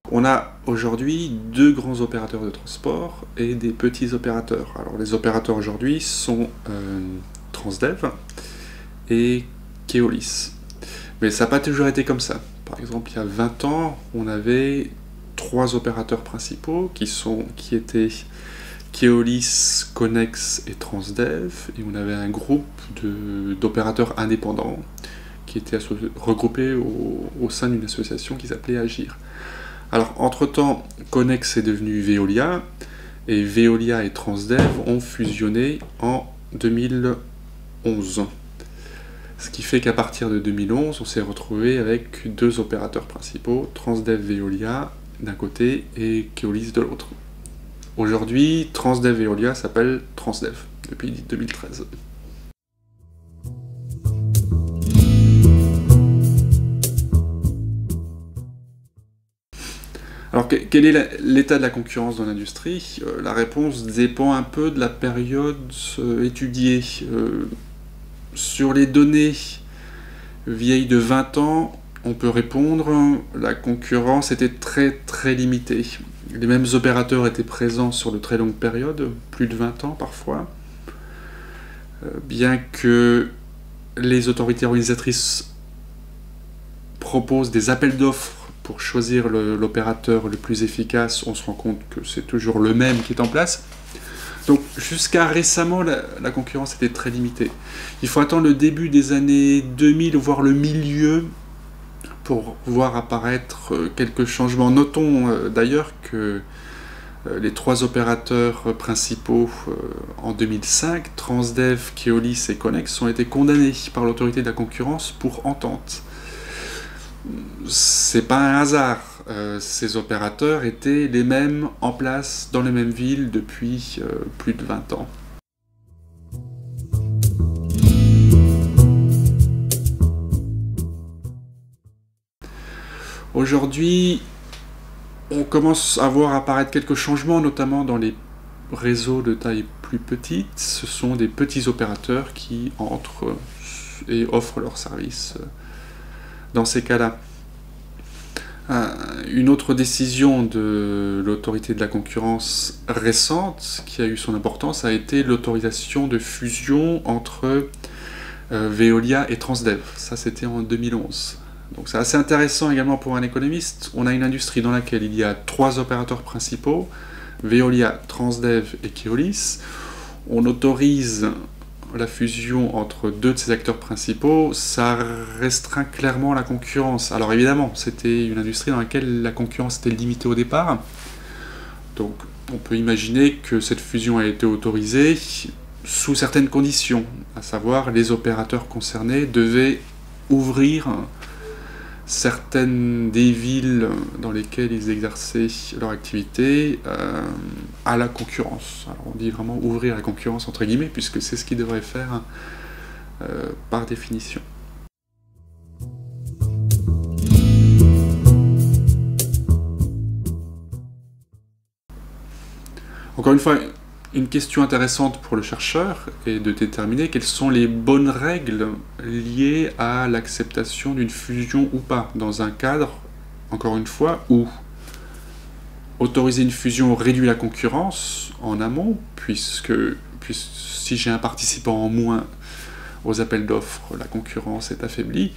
On a aujourd'hui deux grands opérateurs de transport et des petits opérateurs. Alors les opérateurs aujourd'hui sont Transdev et Keolis. Mais ça n'a pas toujours été comme ça. Par exemple, il y a 20 ans, on avait trois opérateurs principaux qui étaient Keolis, Connex et Transdev, et on avait un groupe d'opérateurs indépendants qui étaient regroupés au sein d'une association qui s'appelait Agir. Alors, entre-temps, Connex est devenu Veolia, et Veolia et Transdev ont fusionné en 2011. Ce qui fait qu'à partir de 2011, on s'est retrouvé avec deux opérateurs principaux, Transdev Veolia d'un côté et Keolis de l'autre. Aujourd'hui, Transdev Veolia s'appelle Transdev, depuis 2013. Alors, quel est l'état de la concurrence dans l'industrie? La réponse dépend un peu de la période étudiée. Sur les données vieilles de 20 ans, on peut répondre, la concurrence était très limitée. Les mêmes opérateurs étaient présents sur de très longues périodes, plus de 20 ans parfois, bien que les autorités organisatrices proposent des appels d'offres pour choisir l'opérateur le plus efficace, on se rend compte que c'est toujours le même qui est en place. Donc jusqu'à récemment, la concurrence était très limitée. Il faut attendre le début des années 2000, voire le milieu, pour voir apparaître quelques changements. Notons d'ailleurs que les trois opérateurs principaux en 2005, Transdev, Keolis et Connex, ont été condamnés par l'autorité de la concurrence pour entente. C'est pas un hasard, ces opérateurs étaient les mêmes en place dans les mêmes villes depuis plus de 20 ans. Aujourd'hui, on commence à voir apparaître quelques changements, notamment dans les réseaux de taille plus petite. Ce sont des petits opérateurs qui entrent et offrent leurs services dans ces cas-là. Une autre décision de l'autorité de la concurrence récente qui a eu son importance a été l'autorisation de fusion entre Veolia et Transdev. Ça, c'était en 2011. Donc c'est assez intéressant également pour un économiste. On a une industrie dans laquelle il y a trois opérateurs principaux, Veolia, Transdev et Keolis. On autorise la fusion entre deux de ces acteurs principaux, ça restreint clairement la concurrence. Alors évidemment, c'était une industrie dans laquelle la concurrence était limitée au départ. Donc on peut imaginer que cette fusion a été autorisée sous certaines conditions, à savoir les opérateurs concernés devaient ouvrir certaines des villes dans lesquelles ils exerçaient leur activité à la concurrence. Alors on dit vraiment ouvrir la concurrence entre guillemets, puisque c'est ce qu'ils devraient faire par définition. Encore une fois, une question intéressante pour le chercheur est de déterminer quelles sont les bonnes règles liées à l'acceptation d'une fusion ou pas, dans un cadre, encore une fois, où autoriser une fusion réduit la concurrence en amont, puisque si j'ai un participant en moins aux appels d'offres, la concurrence est affaiblie.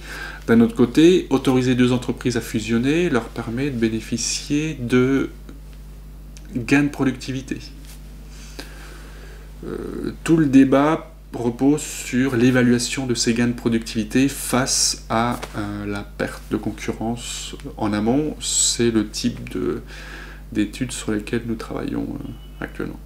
D'un autre côté, autoriser deux entreprises à fusionner leur permet de bénéficier de gains de productivité. Tout le débat repose sur l'évaluation de ces gains de productivité face à la perte de concurrence en amont. C'est le type d'études sur lesquelles nous travaillons actuellement.